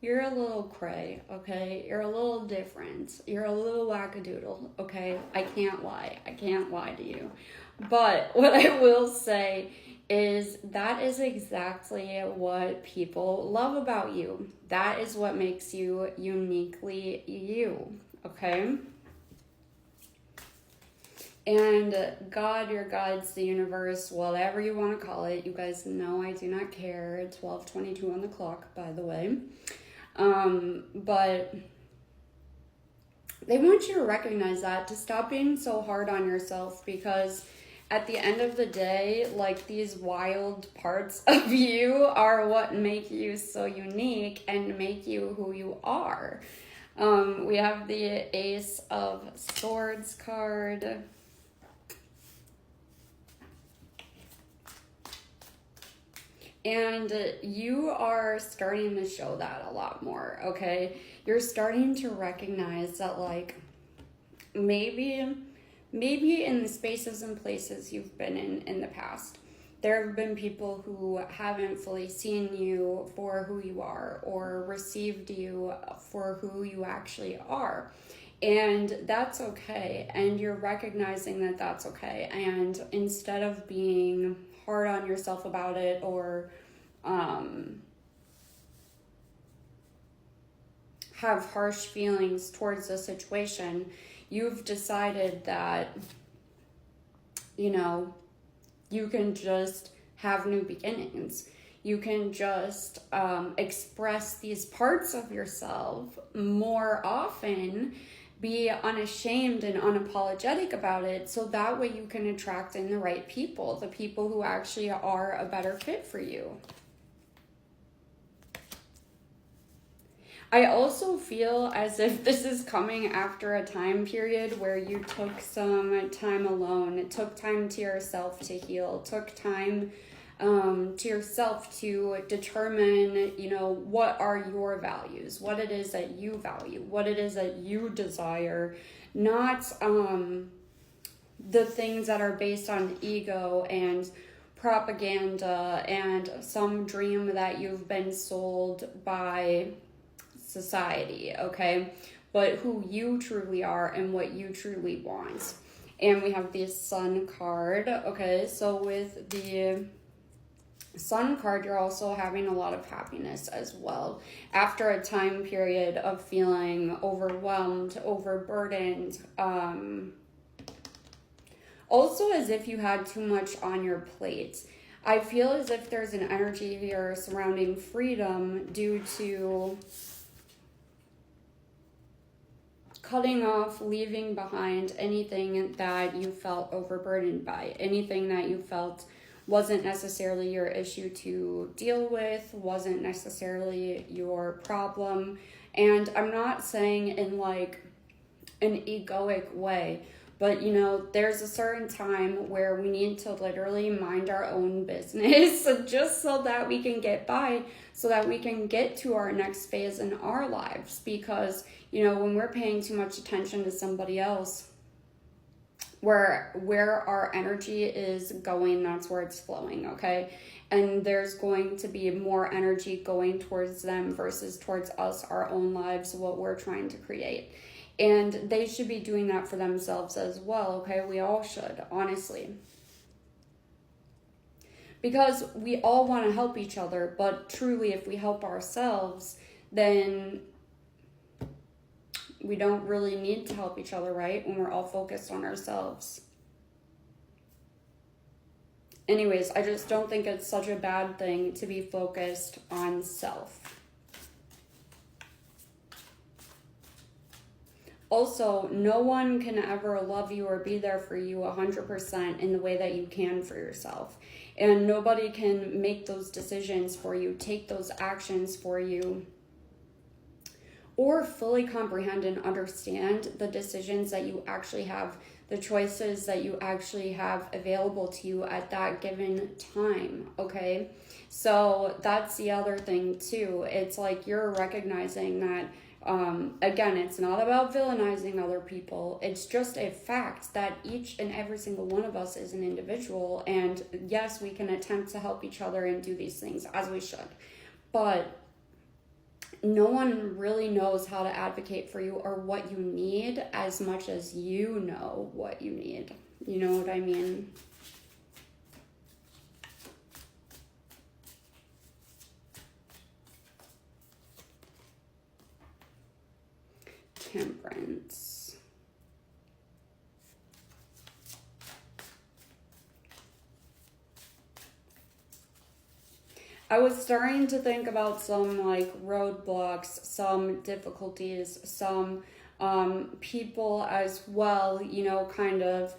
You're a little cray, okay? You're a little different. You're a little wackadoodle, okay? I can't lie. I can't lie to you. But what I will say is that is exactly what people love about you. That is what makes you uniquely you, okay? And God, your God's the universe, whatever you want to call it. You guys know I do not care. It's 12:22 on the clock, by the way. But they want you to recognize that, to stop being so hard on yourself, because at the end of the day, like, these wild parts of you are what make you so unique and make you who you are. We have the Ace of Swords card. And you are starting to show that a lot more, okay? You're starting to recognize that, like, maybe in the spaces and places you've been in the past, there have been people who haven't fully seen you for who you are or received you for who you actually are. And that's okay. And you're recognizing that that's okay. And instead of being hard on yourself about it, or have harsh feelings towards the situation, you've decided that, you know, you can just have new beginnings. You can just express these parts of yourself more often, be unashamed and unapologetic about it, so that way you can attract in the right people, the people who actually are a better fit for you. I also feel as if this is coming after a time period where you took some time alone, took time to yourself to heal, took time to yourself to determine, you know, what are your values, what it is that you value, what it is that you desire, not the things that are based on ego and propaganda and some dream that you've been sold by society, okay? But who you truly are and what you truly want. And we have the Sun card, okay? So with the Sun card, you're also having a lot of happiness as well. After a time period of feeling overwhelmed, overburdened, also as if you had too much on your plate. I feel as if there's an energy here surrounding freedom due to cutting off, leaving behind anything that you felt overburdened by, anything that you felt wasn't necessarily your issue to deal with, wasn't necessarily your problem. And I'm not saying in like an egoic way, but you know, there's a certain time where we need to literally mind our own business just so that we can get by, so that we can get to our next phase in our lives. Because, you know, when we're paying too much attention to somebody else, where our energy is going, that's where it's flowing, okay? And there's going to be more energy going towards them versus towards us, our own lives, what we're trying to create. And they should be doing that for themselves as well, okay? We all should, honestly. Because we all want to help each other, but truly, if we help ourselves, then we don't really need to help each other, right? When we're all focused on ourselves. Anyways, I just don't think it's such a bad thing to be focused on self. Also, no one can ever love you or be there for you 100% in the way that you can for yourself. And nobody can make those decisions for you, take those actions for you, or fully comprehend and understand the decisions that you actually have, the choices that you actually have available to you at that given time, okay? So that's the other thing too. It's like you're recognizing that, again, it's not about villainizing other people. It's just a fact that each and every single one of us is an individual. And yes, we can attempt to help each other and do these things as we should. But no one really knows how to advocate for you or what you need as much as you know what you need. You know what I mean? Temperance. I was starting to think about some like roadblocks, some difficulties, some people as well, you know, kind of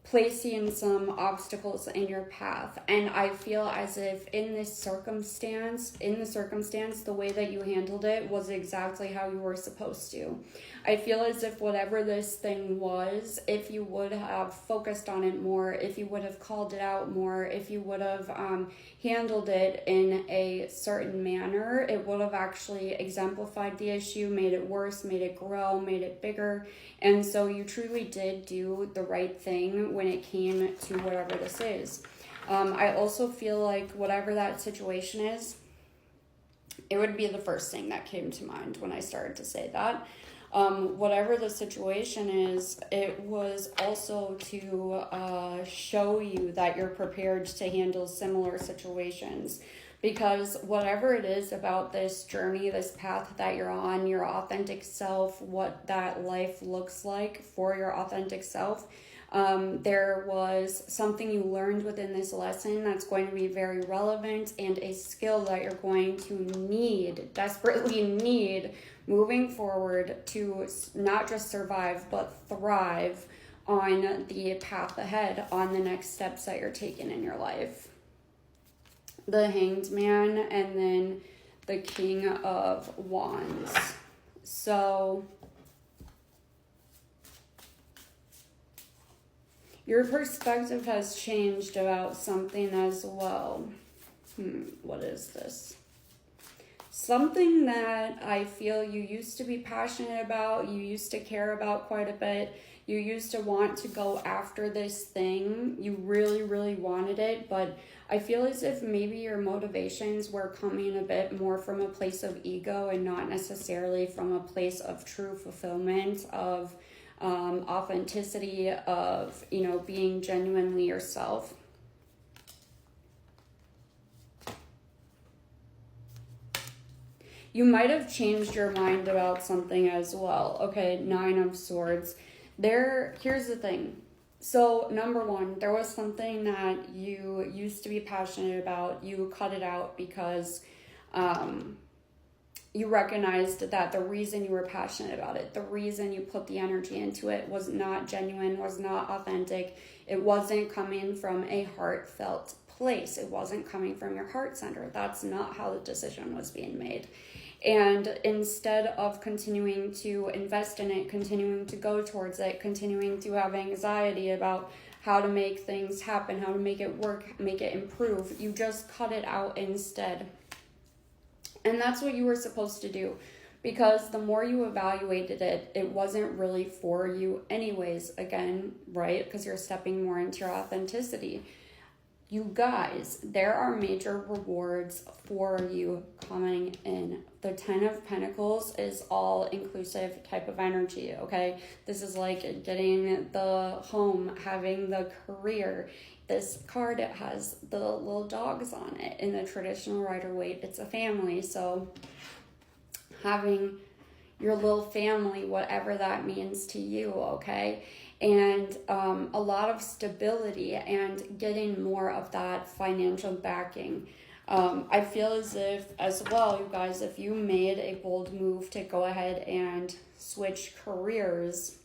placing some obstacles in your path. And I feel as if in the circumstance, the way that you handled it was exactly how you were supposed to. I feel as if whatever this thing was, if you would have focused on it more, if you would have called it out more, if you would have handled it in a certain manner, it would have actually exemplified the issue, made it worse, made it grow, made it bigger. And so you truly did do the right thing when it came to whatever this is. I also feel like whatever that situation is, it would be the first thing that came to mind when I started to say that. Whatever the situation is, it was also to show you that you're prepared to handle similar situations. Because whatever it is about this journey, this path that you're on, your authentic self, what that life looks like for your authentic self, there was something you learned within this lesson that's going to be very relevant, and a skill that you're going to need, desperately need, moving forward to not just survive, but thrive on the path ahead, on the next steps that you're taking in your life. The Hanged Man, and then the King of Wands. So your perspective has changed about something as well. What is this? Something that I feel you used to be passionate about, you used to care about quite a bit, you used to want to go after this thing, you really, really wanted it, but I feel as if maybe your motivations were coming a bit more from a place of ego and not necessarily from a place of true fulfillment, of authenticity, of, you know, being genuinely yourself. You might have changed your mind about something as well. Okay, 9 of Swords. Here's the thing. So, number one, there was something that you used to be passionate about. You cut it out because you recognized that the reason you were passionate about it, the reason you put the energy into it was not genuine, was not authentic. It wasn't coming from a heartfelt place. It wasn't coming from your heart center. That's not how the decision was being made. And instead of continuing to invest in it, continuing to go towards it, continuing to have anxiety about how to make things happen, how to make it work, make it improve, you just cut it out instead. And that's what you were supposed to do, because the more you evaluated it, it wasn't really for you anyways, again, right? Because you're stepping more into your authenticity. You guys, there are major rewards for you coming in. The 10 of Pentacles is all-inclusive type of energy, okay? This is like getting the home, having the career. This card, it has the little dogs on it. In the traditional Rider-Waite, it's a family. So having your little family, whatever that means to you, okay? And a lot of stability and getting more of that financial backing. I feel as if, as well, you guys, if you made a bold move to go ahead and switch careers,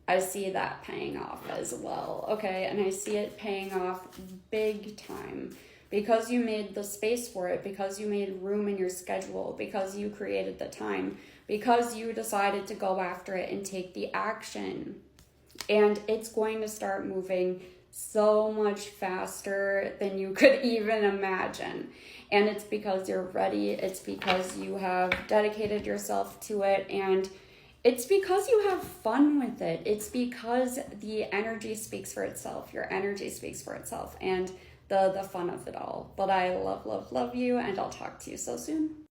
I see that paying off as well, okay? And I see it paying off big time because you made the space for it, because you made room in your schedule, because you created the time, because you decided to go after it and take the action. And it's going to start moving so much faster than you could even imagine. And it's because you're ready. It's because you have dedicated yourself to it. And it's because you have fun with it. It's because the energy speaks for itself. Your energy speaks for itself. And the fun of it all. But I love, love, love you. And I'll talk to you so soon.